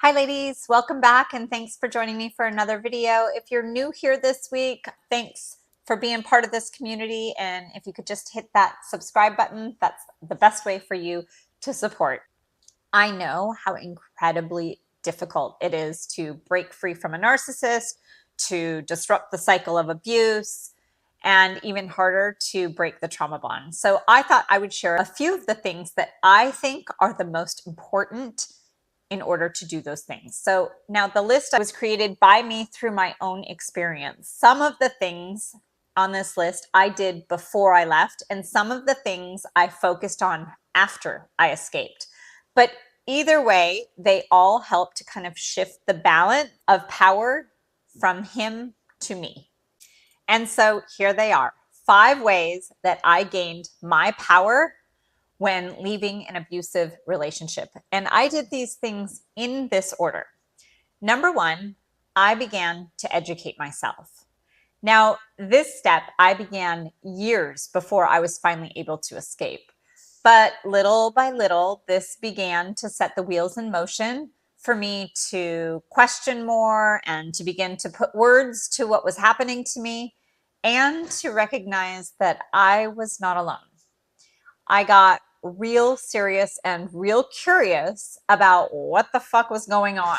Hi ladies, welcome back and thanks for joining me for another video. If you're new here this week, thanks for being part of this community, and if you could just hit that subscribe button, that's the best way for you to support. I know how incredibly difficult it is to break free from a narcissist, to disrupt the cycle of abuse, and even harder to break the trauma bond. So I thought I would share a few of the things that I think are the most important in order to do those things. So now the list was created by me through my own experience. Some of the things on this list I did before I left, and some of the things I focused on after I escaped. But either way, they all help to kind of shift the balance of power from him to me. And so here they are, 5 ways that I gained my power when leaving an abusive relationship. And I did these things in this order. Number 1, I began to educate myself. Now, this step I began years before I was finally able to escape. But little by little, this began to set the wheels in motion for me to question more and to begin to put words to what was happening to me and to recognize that I was not alone. I got real serious and real curious about what the fuck was going on.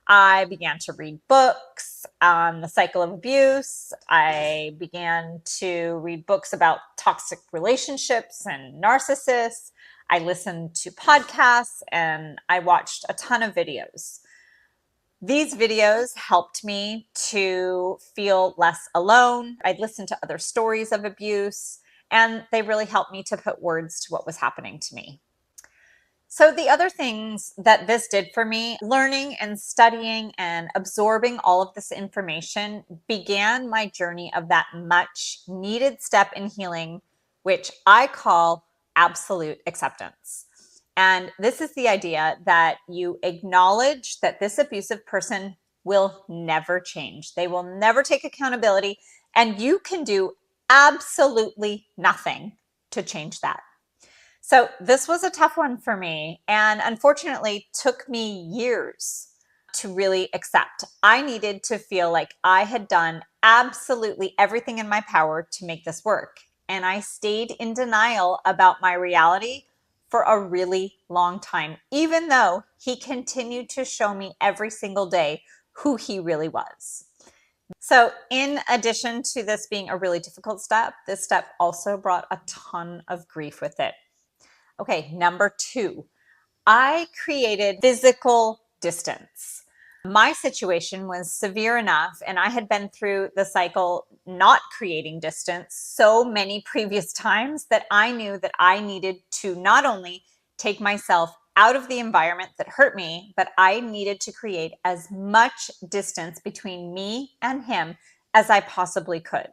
I began to read books on the cycle of abuse. I began to read books about toxic relationships and narcissists. I listened to podcasts and I watched a ton of videos. These videos helped me to feel less alone. I'd listen to other stories of abuse, and they really helped me to put words to what was happening to me. So the other things that this did for me, learning and studying and absorbing all of this information began my journey of that much needed step in healing, which I call absolute acceptance. And this is the idea that you acknowledge that this abusive person will never change. They will never take accountability, and you can do absolutely nothing to change that. So this was a tough one for me, and unfortunately took me years to really accept. I needed to feel like I had done absolutely everything in my power to make this work. And I stayed in denial about my reality for a really long time, even though he continued to show me every single day who he really was. So in addition to this being a really difficult step, this step also brought a ton of grief with it. Okay, number 2, I created physical distance. My situation was severe enough, and I had been through the cycle not creating distance so many previous times that I knew that I needed to not only take myself out of the environment that hurt me, but I needed to create as much distance between me and him as I possibly could.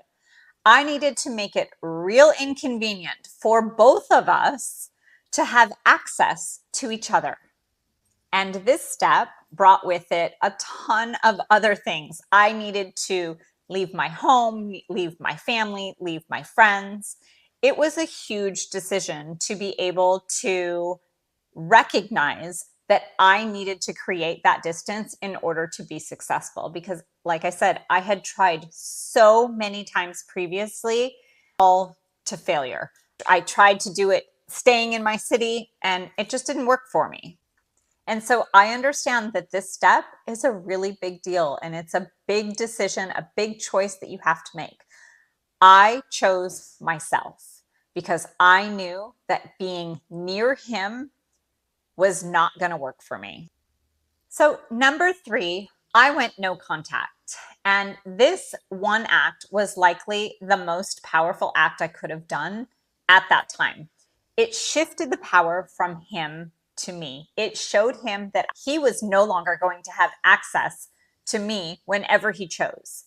I needed to make it real inconvenient for both of us to have access to each other. And this step brought with it a ton of other things. I needed to leave my home, leave my family, leave my friends. It was a huge decision to be able to recognize that I needed to create that distance in order to be successful. Because like I said, I had tried so many times previously, all to failure. I tried to do it staying in my city, and it just didn't work for me. And so I understand that this step is a really big deal, and it's a big decision, a big choice that you have to make. I chose myself because I knew that being near him was not going to work for me. So number 3, I went no contact. And this one act was likely the most powerful act I could have done at that time. It shifted the power from him to me. It showed him that he was no longer going to have access to me whenever he chose.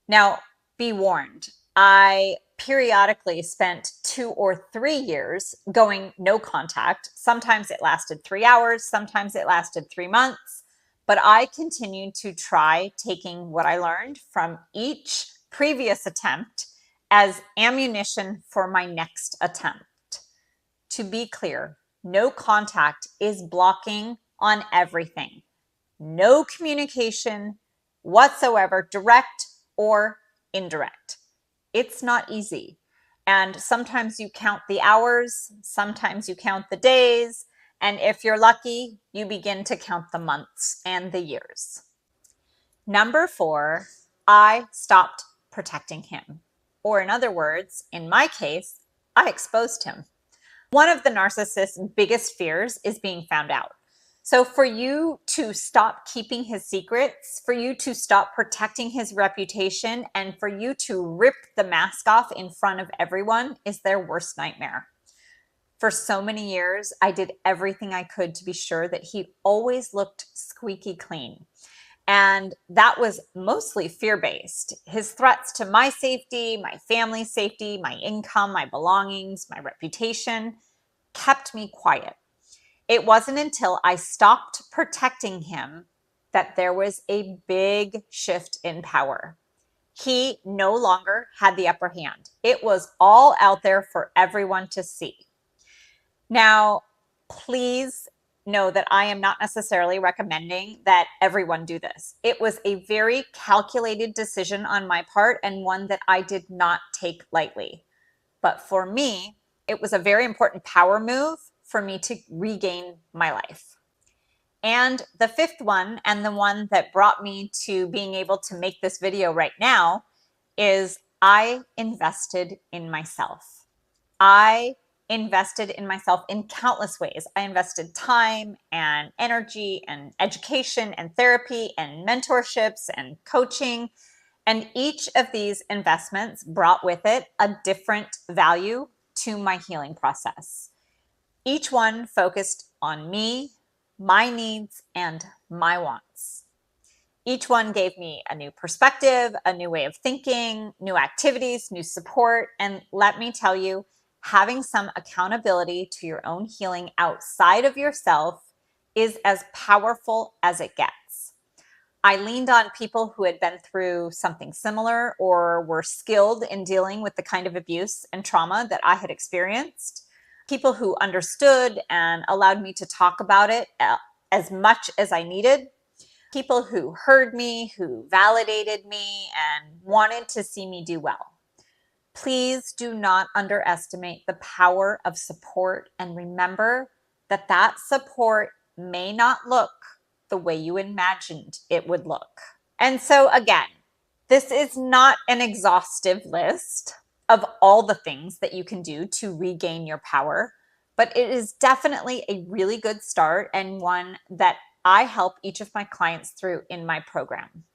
Now, be warned, I periodically spent 2 or 3 years going no contact. Sometimes it lasted 3 hours, sometimes it lasted 3 months, but I continued to try taking what I learned from each previous attempt as ammunition for my next attempt. To be clear, no contact is blocking on everything. no communication whatsoever, direct or indirect. It's not easy. And sometimes you count the hours, sometimes you count the days, and if you're lucky, you begin to count the months and the years. Number 4, I stopped protecting him. Or in other words, in my case, I exposed him. One of the narcissist's biggest fears is being found out. So for you to stop keeping his secrets, for you to stop protecting his reputation, and for you to rip the mask off in front of everyone is their worst nightmare. For so many years, I did everything I could to be sure that he always looked squeaky clean. And that was mostly fear-based. His threats to my safety, my family's safety, my income, my belongings, my reputation kept me quiet. It wasn't until I stopped protecting him that there was a big shift in power. He no longer had the upper hand. It was all out there for everyone to see. Now, please know that I am not necessarily recommending that everyone do this. It was a very calculated decision on my part and one that I did not take lightly. But for me, it was a very important power move for me to regain my life. And the 5th one, and the one that brought me to being able to make this video right now, is I invested in myself. I invested in myself in countless ways. I invested time and energy and education and therapy and mentorships and coaching. And each of these investments brought with it a different value to my healing process. Each one focused on me, my needs, and my wants. Each one gave me a new perspective, a new way of thinking, new activities, new support. And let me tell you, having some accountability to your own healing outside of yourself is as powerful as it gets. I leaned on people who had been through something similar or were skilled in dealing with the kind of abuse and trauma that I had experienced. People who understood and allowed me to talk about it as much as I needed. People who heard me, who validated me, and wanted to see me do well. Please do not underestimate the power of support, and remember that that support may not look the way you imagined it would look. And so again, this is not an exhaustive list of all the things that you can do to regain your power, but it is definitely a really good start and one that I help each of my clients through in my program.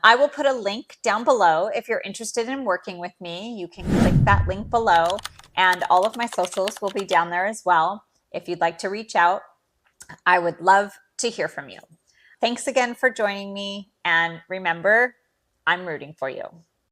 I will put a link down below. If you're interested in working with me, you can click that link below, and all of my socials will be down there as well. If you'd like to reach out, I would love to hear from you. Thanks again for joining me, and remember, I'm rooting for you.